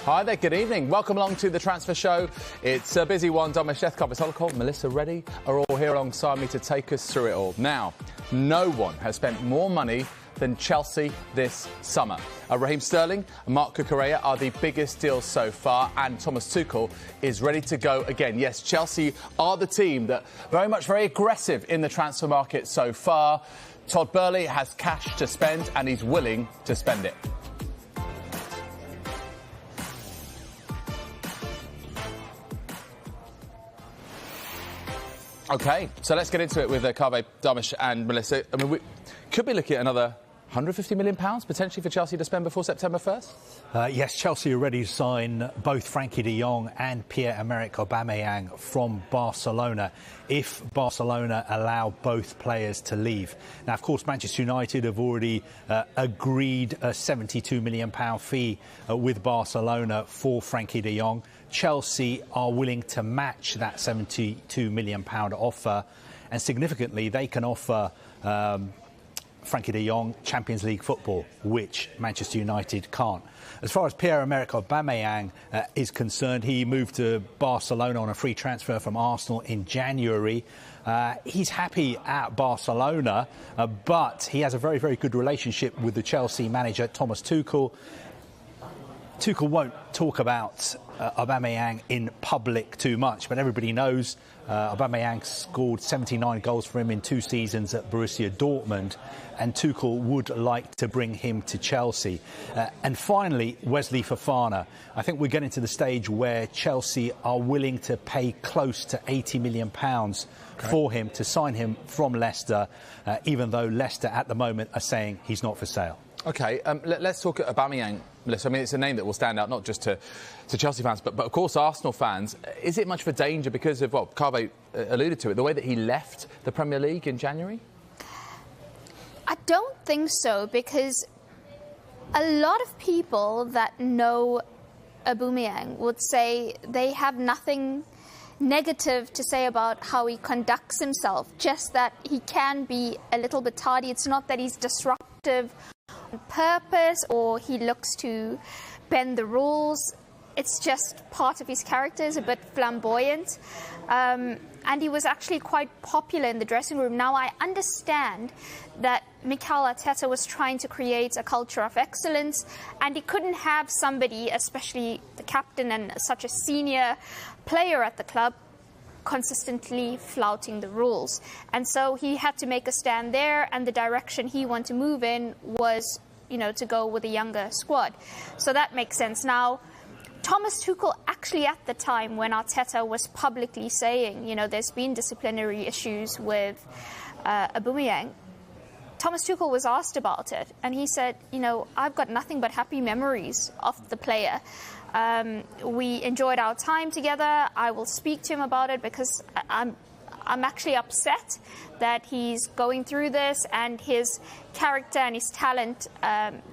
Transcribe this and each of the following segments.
Hi there, good evening. Welcome along to the Transfer Show. It's a busy one. Dharmesh, Sheth, Kaveh, Solhekol, Melissa, Reddy are all here alongside me to take us through it all. Now, no one has spent more money than Chelsea this summer. Raheem Sterling and Marc Cucurella are the biggest deals so far, and Thomas Tuchel is ready to go again. Yes, Chelsea are the team that very aggressive in the transfer market so far. Todd Boehly has cash to spend and he's willing to spend it. OK, so let's get into it with Kaveh, Dharmesh and Melissa. I mean, we could be looking at another £150 million potentially for Chelsea to spend before September 1st? Yes, Chelsea are ready to sign both Frenkie de Jong and Pierre-Emerick Aubameyang from Barcelona if Barcelona allow both players to leave. Now, of course, Manchester United have already agreed a £72 million fee with Barcelona for Frenkie de Jong. Chelsea are willing to match that £72 million offer, and significantly, they can offer Frenkie de Jong Champions League football, which Manchester United can't. As far as Pierre-Emerick Aubameyang is concerned, he moved to Barcelona on a free transfer from Arsenal in January. He's happy at Barcelona, but he has a very good relationship with the Chelsea manager, Thomas Tuchel. Tuchel won't talk about Aubameyang in public too much, but everybody knows Aubameyang scored 79 goals for him in 2 seasons at Borussia Dortmund, and Tuchel would like to bring him to Chelsea. And finally, Wesley Fofana. I think we're getting to the stage where Chelsea are willing to pay close to £80 million for him to sign him from Leicester, even though Leicester at the moment are saying he's not for sale. OK, let's talk Aubameyang, Melissa. I mean, it's a name that will stand out not just to Chelsea fans, but of course Arsenal fans. Is it much of a danger because of what Kaveh alluded to it, the way that he left the Premier League in January? I don't think so, because a lot of people that know Aubameyang would say they have nothing negative to say about how he conducts himself, just that he can be a little bit tardy. It's not that he's disruptive on purpose or he looks to bend the rules. It's just part of his character is a bit flamboyant. And he was actually quite popular in the dressing room. Now, I understand that Mikel Arteta was trying to create a culture of excellence, and he couldn't have somebody, especially the captain and such a senior player at the club, consistently flouting the rules. And so he had to make a stand there, and the direction he wanted to move in was, to go with a younger squad. So that makes sense. Now, Thomas Tuchel actually at the time when Arteta was publicly saying, there's been disciplinary issues with Aubameyang, Thomas Tuchel was asked about it, and he said, I've got nothing but happy memories of the player. We enjoyed our time together. I will speak to him about it because I'm actually upset that he's going through this, and his character and his talent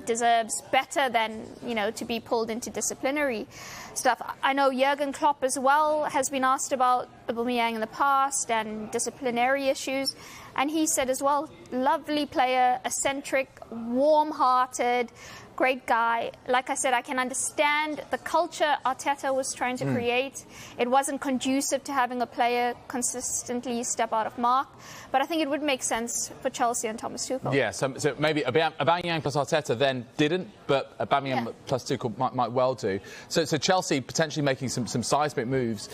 deserves better than, to be pulled into disciplinary stuff. I know Jurgen Klopp as well has been asked about Aubameyang in the past and disciplinary issues, and he said as well, lovely player, eccentric, warm-hearted, great guy. Like I said, I can understand the culture Arteta was trying to create. It wasn't conducive to having a player consistently step out of mark. But I think it would make sense for Chelsea and Thomas Tuchel. Yeah, so maybe Aubameyang plus Arteta then didn't, but Aubameyang plus Tuchel might well do. So Chelsea potentially making some seismic moves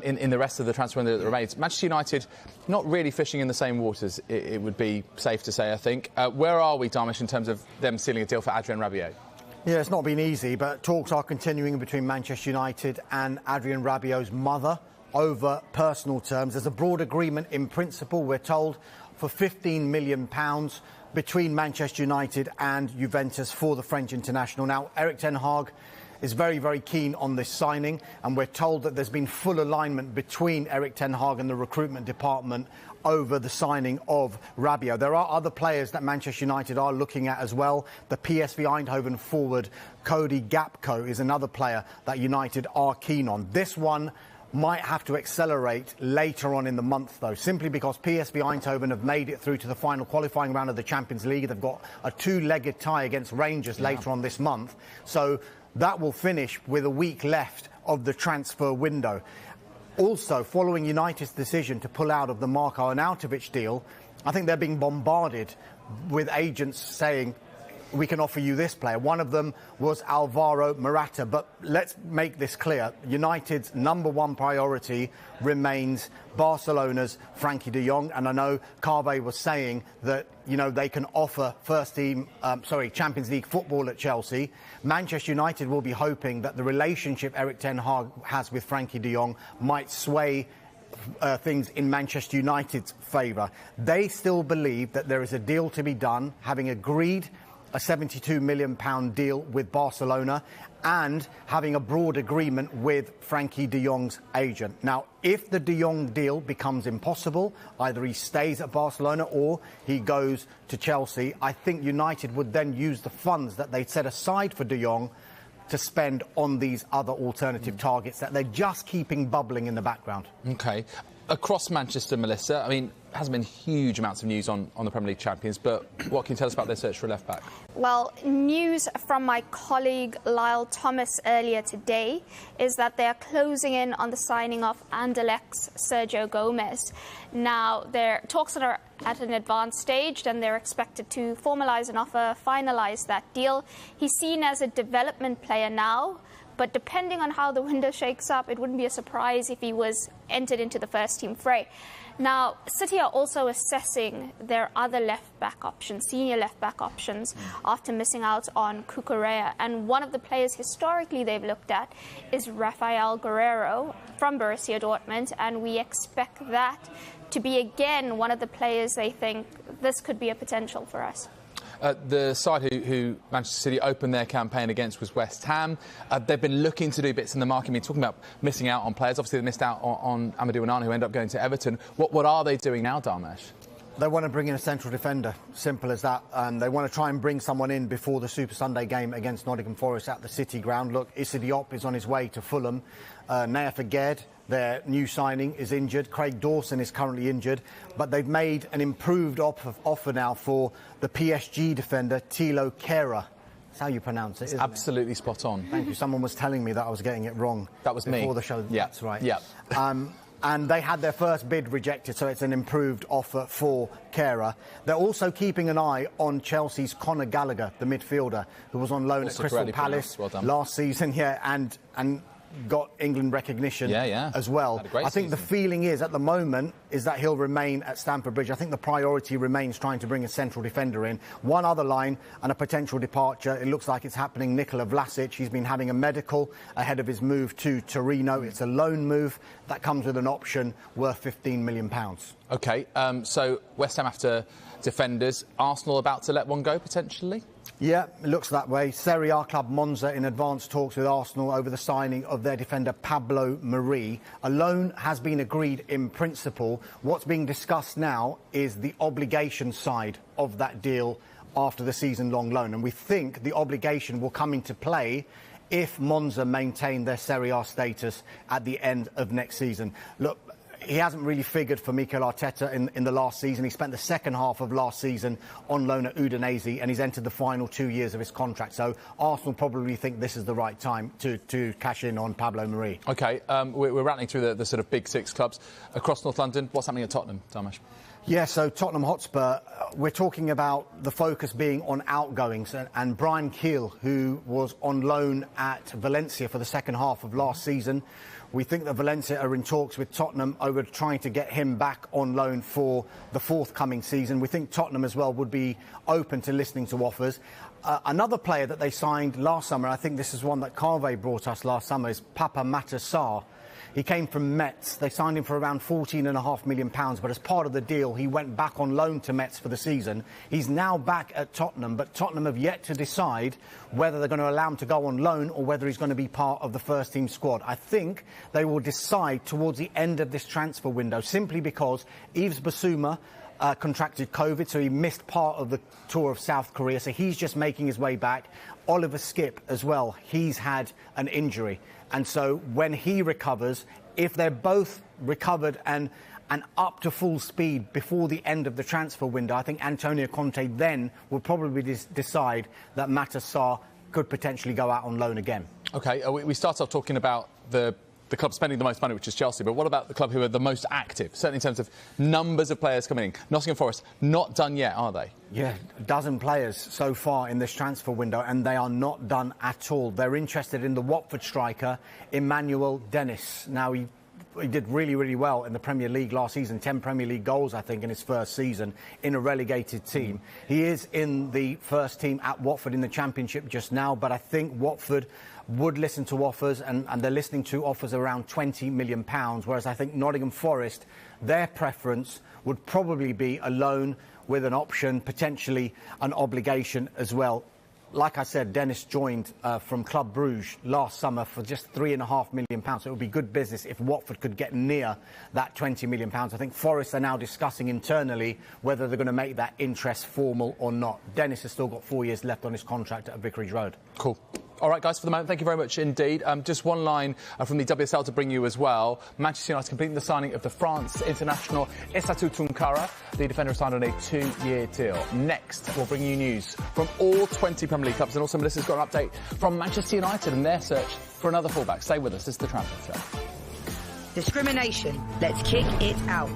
in the rest of the transfer window that remains. Manchester United not really fishing in the same waters, it would be safe to say, I think. Where are we, Dharmesh, in terms of them sealing a deal for Adrien Rabiot? Yeah, it's not been easy, but talks are continuing between Manchester United and Adrien Rabiot's mother over personal terms. There's a broad agreement in principle, we're told, for £15 million between Manchester United and Juventus for the French international. Now, Erik ten Hag is very keen on this signing, and we're told that there's been full alignment between Erik ten Hag and the recruitment department over the signing of Rabiot. There are other players that Manchester United are looking at as well. The PSV Eindhoven forward Cody Gakpo is another player that United are keen on. This one might have to accelerate later on in the month, though, simply because PSV Eindhoven have made it through to the final qualifying round of the Champions League. They've got a 2-legged tie against Rangers later on this month. So That will finish with a week left of the transfer window. Also, following United's decision to pull out of the Marko Arnautovic deal, I think they're being bombarded with agents saying, we can offer you this player. One of them was Alvaro Morata. But let's make this clear. United's number one priority remains Barcelona's Frenkie de Jong. And I know Kaveh was saying that, you know, they can offer Champions League football at Chelsea. Manchester United will be hoping that the relationship Erik ten Hag has with Frenkie de Jong might sway things in Manchester United's favour. They still believe that there is a deal to be done, having agreed a £72 million deal with Barcelona and having a broad agreement with Frenkie de Jong's agent. Now, if the de Jong deal becomes impossible, either he stays at Barcelona or he goes to Chelsea, I think United would then use the funds that they'd set aside for de Jong to spend on these other alternative targets that they're just keeping bubbling in the background. OK. Across Manchester, Melissa, I mean, hasn't been huge amounts of news on the Premier League champions, but what can you tell us about their search for a left-back? Well, news from my colleague Lyle Thomas earlier today is that they are closing in on the signing of Anderlecht's Sergio Gomez. Now, their talks are at an advanced stage, and they're expected to formalise an offer, finalise that deal. He's seen as a development player now, but depending on how the window shakes up, it wouldn't be a surprise if he was entered into the first-team fray. Now, City are also assessing their other left-back options, senior left-back options, after missing out on Cucurella. And one of the players historically they've looked at is Rafael Guerreiro from Borussia Dortmund, and we expect that to be, again, one of the players they think this could be a potential for us. The side who Manchester City opened their campaign against was West Ham. They've been looking to do bits in the market. I mean, talking about missing out on players. Obviously, they missed out on Amadou Onana, who ended up going to Everton. What are they doing now, Dharmesh? They want to bring in a central defender, simple as that. And they want to try and bring someone in before the Super Sunday game against Nottingham Forest at the City ground. Look, Issa Diop is on his way to Fulham. Naya Faged, their new signing, is injured. Craig Dawson is currently injured. But they've made an improved offer now for the PSG defender, Thilo Kehrer. That's how you pronounce it, isn't absolutely spot on. Thank you. Someone was telling me that I was getting it wrong. That was me. Before the show. Yeah. That's right. Yeah. And they had their first bid rejected, so it's an improved offer for Kehrer. They're also keeping an eye on Chelsea's Conor Gallagher, the midfielder, who was on loan Also at Crystal Palace last season, and got England recognition as well. I think the feeling is, at the moment, is that he'll remain at Stamford Bridge. I think the priority remains trying to bring a central defender in. One other line and a potential departure. It looks like it's happening. Nikola Vlasic, he's been having a medical ahead of his move to Torino. It's a loan move that comes with an option worth £15 million. OK, so West Ham after defenders. Arsenal about to let one go, potentially? Yeah, it looks that way. Serie A club Monza in advanced talks with Arsenal over the signing of their defender Pablo Mari. A loan has been agreed in principle. What's being discussed now is the obligation side of that deal after the season-long loan. And we think the obligation will come into play if Monza maintain their Serie A status at the end of next season. Look, he hasn't really figured for Mikel Arteta in the last season. He spent the second half of last season on loan at Udinese, and he's entered the final 2 years of his contract. So Arsenal probably think this is the right time to cash in on Pablo Mari. OK, we're rattling through the sort of big six clubs across North London. What's happening at Tottenham, Dharmesh? Yeah, so Tottenham Hotspur, we're talking about the focus being on outgoings. And Brian Keele, who was on loan at Valencia for the second half of last season, we think that Valencia are in talks with Tottenham over trying to get him back on loan for the forthcoming season. We think Tottenham as well would be open to listening to offers. Another player that they signed last summer, I think this is one that Kaveh brought us last summer, is Papa Matar Sarr. He came from Metz. They signed him for around £14.5 million, but as part of the deal, he went back on loan to Metz for the season. He's now back at Tottenham, but Tottenham have yet to decide whether they're going to allow him to go on loan or whether he's going to be part of the first-team squad. I think they will decide towards the end of this transfer window, simply because Yves Bissouma contracted COVID, so he missed part of the tour of South Korea, so he's just making his way back. Oliver Skipp as well, he's had an injury. And so when he recovers, if they're both recovered and up to full speed before the end of the transfer window, I think Antonio Conte then will probably decide that Matar Sarr could potentially go out on loan again. OK, we start off talking about the club spending the most money, which is Chelsea, but what about the club who are the most active, certainly in terms of numbers of players coming in? Nottingham Forest, not done yet, are they? Yeah, a dozen players so far in this transfer window, and they are not done at all. They're interested in the Watford striker, Emmanuel Dennis. Now, he did really, really well in the Premier League last season, 10 Premier League goals, I think, in his first season in a relegated team. He is in the first team at Watford in the Championship just now, but I think Watford would listen to offers, and they're listening to offers around £20 million, whereas I think Nottingham Forest, their preference would probably be a loan with an option, potentially an obligation as well. Like I said, Dennis joined from Club Bruges last summer for just £3.5 million. So it would be good business if Watford could get near that £20 million. I think Forest are now discussing internally whether they're going to make that interest formal or not. Dennis has still got 4 years left on his contract at Vicarage Road. Cool. All right, guys, for the moment, thank you very much indeed. Just one line from the WSL to bring you as well. Manchester United completing the signing of the France international Issatu Tunkara. The defender signed on a 2-year deal. Next, we'll bring you news from all 20 Premier League clubs, and also Melissa's got an update from Manchester United and their search for another fullback. Stay with us. This is the Transfer Show. Discrimination. Let's kick it out.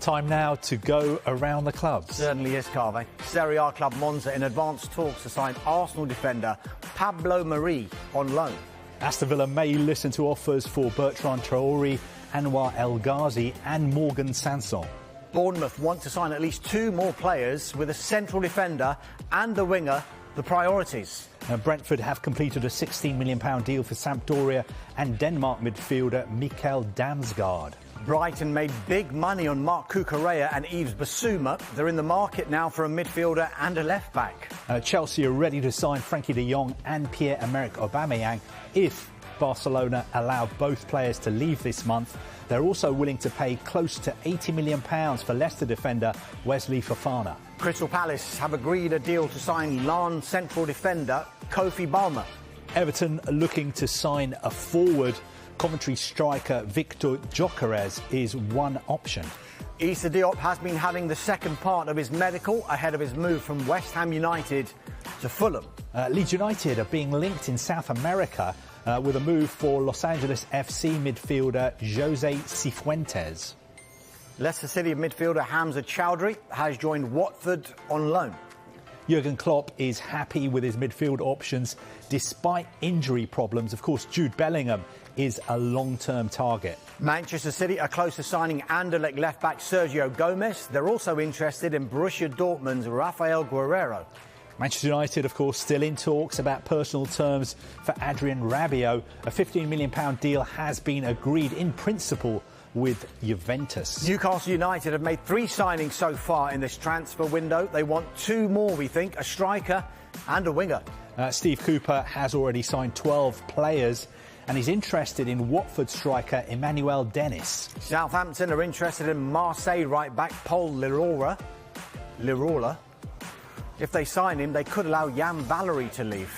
Time now to go around the clubs. Certainly is, Kaveh. Serie A club Monza in advanced talks to sign Arsenal defender Pablo Mari on loan. Aston Villa may listen to offers for Bertrand Traoré, Anwar El Ghazi and Morgan Sanson. Bournemouth want to sign at least 2 more players, with a central defender and a winger the priorities. Brentford have completed a £16 million deal for Sampdoria and Denmark midfielder Mikael Damsgaard. Brighton made big money on Marc Cucurella and Yves Bissouma. They're in the market now for a midfielder and a left-back. Chelsea are ready to sign Frenkie de Jong and Pierre-Emerick Aubameyang if Barcelona allow both players to leave this month. They're also willing to pay close to £80 million for Leicester defender Wesley Fofana. Crystal Palace have agreed a deal to sign Lens central defender Kofi Balmer. Everton are looking to sign a forward. Coventry striker Victor Gyökeres is one option. Issa Diop has been having the second part of his medical ahead of his move from West Ham United to Fulham. Leeds United are being linked in South America with a move for Los Angeles FC midfielder Jose Cifuentes. Leicester City midfielder Hamza Chowdhury has joined Watford on loan. Jurgen Klopp is happy with his midfield options despite injury problems. Of course, Jude Bellingham is a long-term target. Manchester City are close to signing Anderlecht left-back Sergio Gomez. They're also interested in Borussia Dortmund's Rafael Guerreiro. Manchester United, of course, still in talks about personal terms for Adrien Rabiot. A £15 million deal has been agreed in principle with Juventus. Newcastle United have made 3 signings so far in this transfer window. They want 2 more, we think, a striker and a winger. Steve Cooper has already signed 12 players and he's interested in Watford striker Emmanuel Dennis. Southampton are interested in Marseille right-back Paul Lirola. If they sign him, they could allow Jan Valery to leave.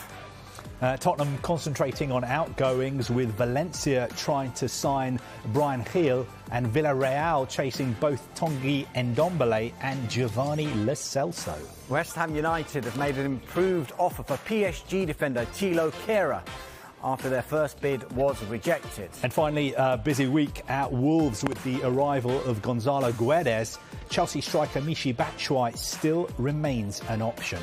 Tottenham concentrating on outgoings, with Valencia trying to sign Brian Gil and Villarreal chasing both Tanguy Ndombele and Giovanni Lo Celso. West Ham United have made an improved offer for PSG defender Thilo Kehrer after their first bid was rejected. And finally, a busy week at Wolves with the arrival of Gonzalo Guedes. Chelsea striker Michy Batshuayi still remains an option.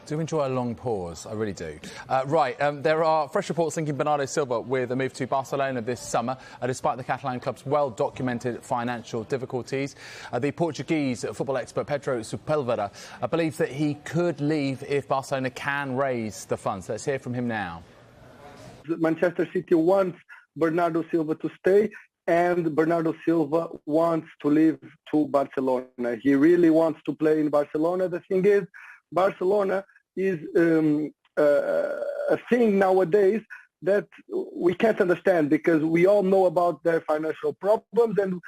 Do enjoy a long pause, I really do. There are fresh reports linking Bernado Silva with a move to Barcelona this summer, despite the Catalan club's well-documented financial difficulties. The Portuguese football expert Pedro Sepulveda believes that he could leave if Barcelona can raise the funds. Let's hear from him now. Manchester City wants Bernado Silva to stay, and Bernardo Silva wants to leave to Barcelona. He really wants to play in Barcelona. The thing is, Barcelona is a thing nowadays that we can't understand, because we all know about their financial problems, and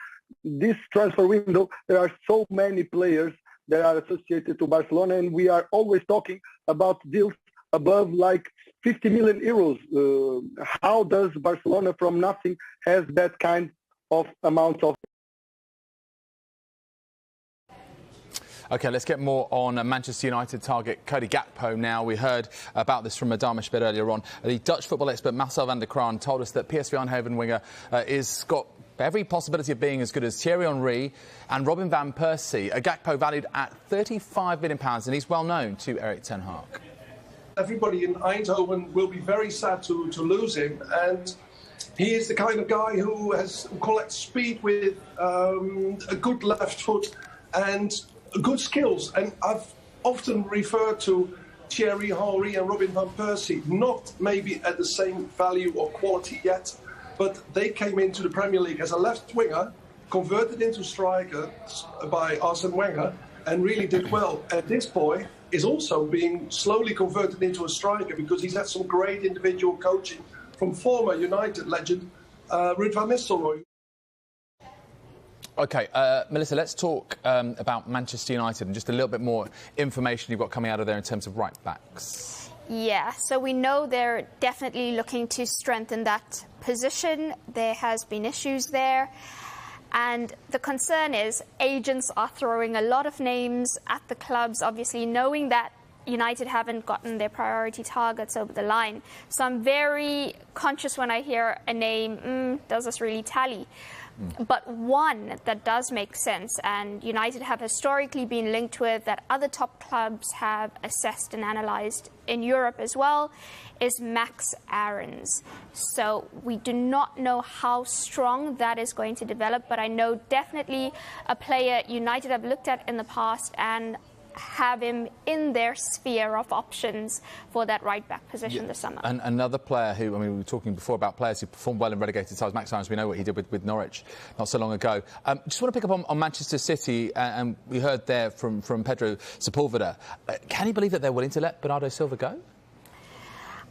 this transfer window, there are so many players that are associated to Barcelona, and we are always talking about deals above like 50 million euros. How does Barcelona from nothing has that kind of amount of? OK, let's get more on Manchester United target Cody Gakpo now. We heard about this from Dharmesh a bit earlier on. The Dutch football expert Marcel van der Kraan told us that PSV Eindhoven winger is got every possibility of being as good as Thierry Henry and Robin van Persie. Gakpo valued at £35 million, and he's well known to Erik ten Hag. Everybody in Eindhoven will be very sad to lose him, and he is the kind of guy who has collects speed with a good left foot and good skills. And I've often referred to Thierry Henry and Robin van Persie, not maybe at the same value or quality yet, but they came into the Premier League as a left winger, converted into striker by Arsene Wenger, and really did well. And this boy is also being slowly converted into a striker because he's had some great individual coaching from former United legend Ruud van Nistelrooy. OK, Melissa, let's talk about Manchester United and just a little bit more information you've got coming out of there in terms of right-backs. Yeah, so we know they're definitely looking to strengthen that position. There has been issues there. And the concern is agents are throwing a lot of names at the clubs, obviously knowing that United haven't gotten their priority targets over the line. So I'm very conscious when I hear a name, does this really tally? But one that does make sense, and United have historically been linked with, that other top clubs have assessed and analysed in Europe as well, is Max Aarons. So we do not know how strong that is going to develop, but I know definitely a player United have looked at in the past and have him in their sphere of options for that right-back position this summer. And another player who, I mean, we were talking before about players who performed well in relegated sides. Max Aarons, we know what he did with Norwich not so long ago. Just want to pick up on Manchester City, and we heard there from Pedro Sepulveda. Can you believe that they're willing to let Bernardo Silva go?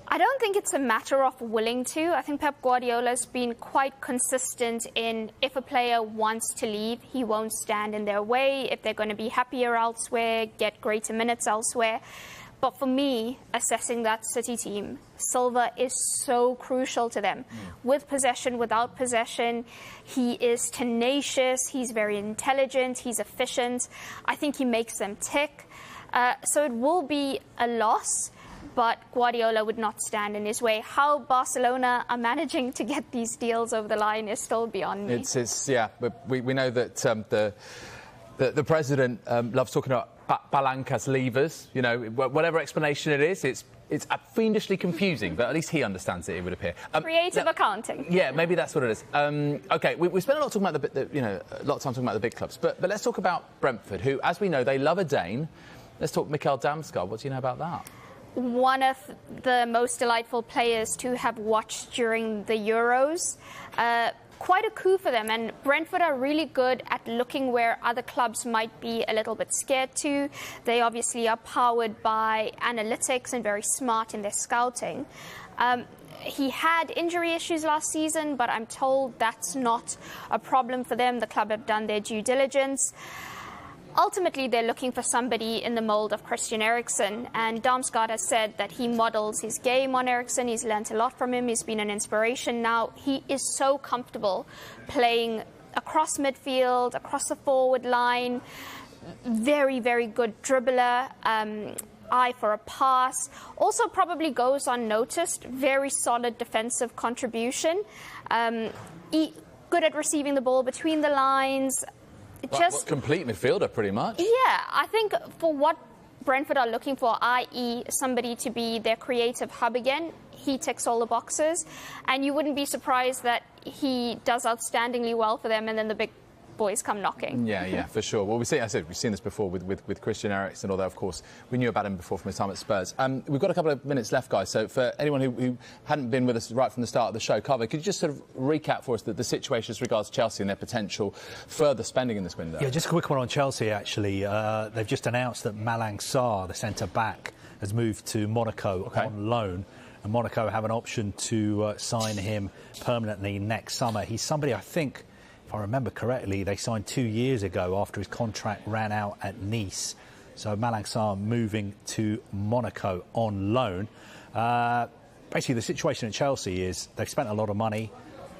I don't think it's a matter of willing to. I think Pep Guardiola's been quite consistent in, if a player wants to leave, he won't stand in their way. If they're going to be happier elsewhere, get greater minutes elsewhere. But for me, assessing that City team, Silva is so crucial to them. With possession, without possession, he is tenacious, he's very intelligent, he's efficient. I think he makes them tick. So it will be a loss, but Guardiola would not stand in his way. How Barcelona are managing to get these deals over the line is still beyond me. Yeah, but we know that the president loves talking about palancas levers. You know, whatever explanation it is, it's fiendishly confusing, but at least he understands it, it would appear. Creative accounting. Yeah, maybe that's what it is. OK, we spent a lot of time talking about the big clubs, but let's talk about Brentford, who, as we know, they love a Dane. Let's talk Mikkel Damsgaard. What do you know about that? One of the most delightful players to have watched during the Euros. Quite a coup for them, and Brentford are really good at looking where other clubs might be a little bit scared to. They obviously are powered by analytics and very smart in their scouting. He had injury issues last season, but I'm told that's not a problem for them. The club have done their due diligence. Ultimately, they're looking for somebody in the mould of Christian Eriksen, and Damsgaard has said that he models his game on Eriksen. He's learnt a lot from him. He's been an inspiration. Now, he is so comfortable playing across midfield, across the forward line. Very, very good dribbler. Eye for a pass. Also probably goes unnoticed. Very solid defensive contribution. Good at receiving the ball between the lines. Just complete midfielder, pretty much. Yeah, I think for what Brentford are looking for, i.e. somebody to be their creative hub again, he ticks all the boxes. And you wouldn't be surprised that he does outstandingly well for them, and then the big boys come knocking. Yeah, for sure. Well, we've seen this before with Christian Eriksen, although, of course, we knew about him before from his time at Spurs. We've got a couple of minutes left, guys, so for anyone who hadn't been with us right from the start of the show, Kaveh, could you just sort of recap for us the situation as regards Chelsea and their potential further spending in this window? Yeah, just a quick one on Chelsea, actually. They've just announced that Malang Sarr, the centre-back, has moved to Monaco on loan. And Monaco have an option to sign him permanently next summer. He's somebody, I think, if I remember correctly, they signed 2 years ago after his contract ran out at Nice. So Malang Sarr moving to Monaco on loan. Basically, the situation at Chelsea is they've spent a lot of money,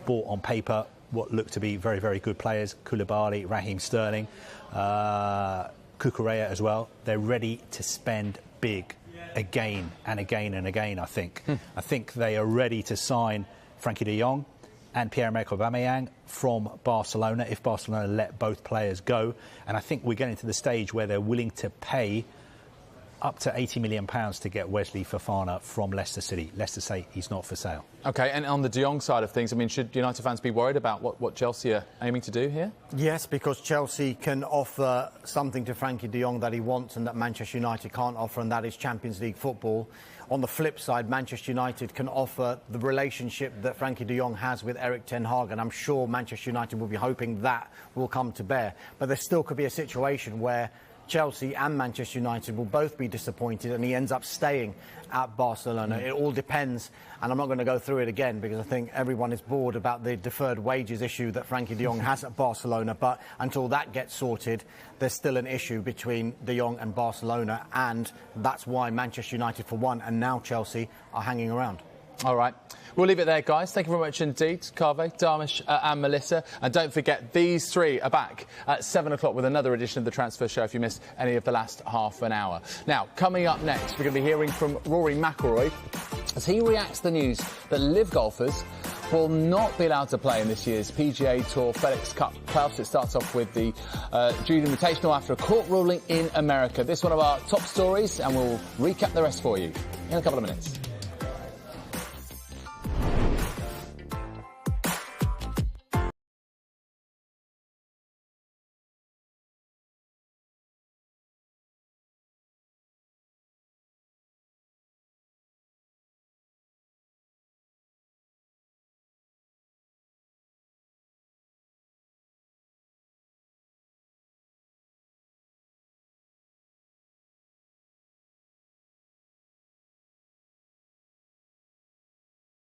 bought on paper what look to be very, very good players. Koulibaly, Raheem Sterling, Cucurella as well. They're ready to spend big again and again and again, I think. I think they are ready to sign Frenkie de Jong and Pierre-Emerick Aubameyang from Barcelona, if Barcelona let both players go. And I think we're getting to the stage where they're willing to pay up to £80 million to get Wesley Fofana from Leicester City. Leicester say he's not for sale. OK, and on the de Jong side of things, I mean, should United fans be worried about what Chelsea are aiming to do here? Yes, because Chelsea can offer something to Frenkie de Jong that he wants and that Manchester United can't offer, and that is Champions League football. On the flip side, Manchester United can offer the relationship that Frenkie de Jong has with Erik ten Hag, and I'm sure Manchester United will be hoping that will come to bear. But there still could be a situation where Chelsea and Manchester United will both be disappointed and he ends up staying at Barcelona. It all depends, and I'm not going to go through it again because I think everyone is bored about the deferred wages issue that Frenkie de Jong has at Barcelona, but until that gets sorted, there's still an issue between de Jong and Barcelona, and that's why Manchester United, for one, and now Chelsea, are hanging around. All right. We'll leave it there, guys. Thank you very much indeed, Kaveh, Dharmesh and Melissa. And don't forget, these three are back at 7 o'clock with another edition of the Transfer Show if you missed any of the last half an hour. Now, coming up next, we're going to be hearing from Rory McIlroy as he reacts to the news that live golfers will not be allowed to play in this year's PGA Tour FedEx Cup playoffs. It starts off with the Jude Invitational after a court ruling in America. This is one of our top stories, and we'll recap the rest for you in a couple of minutes.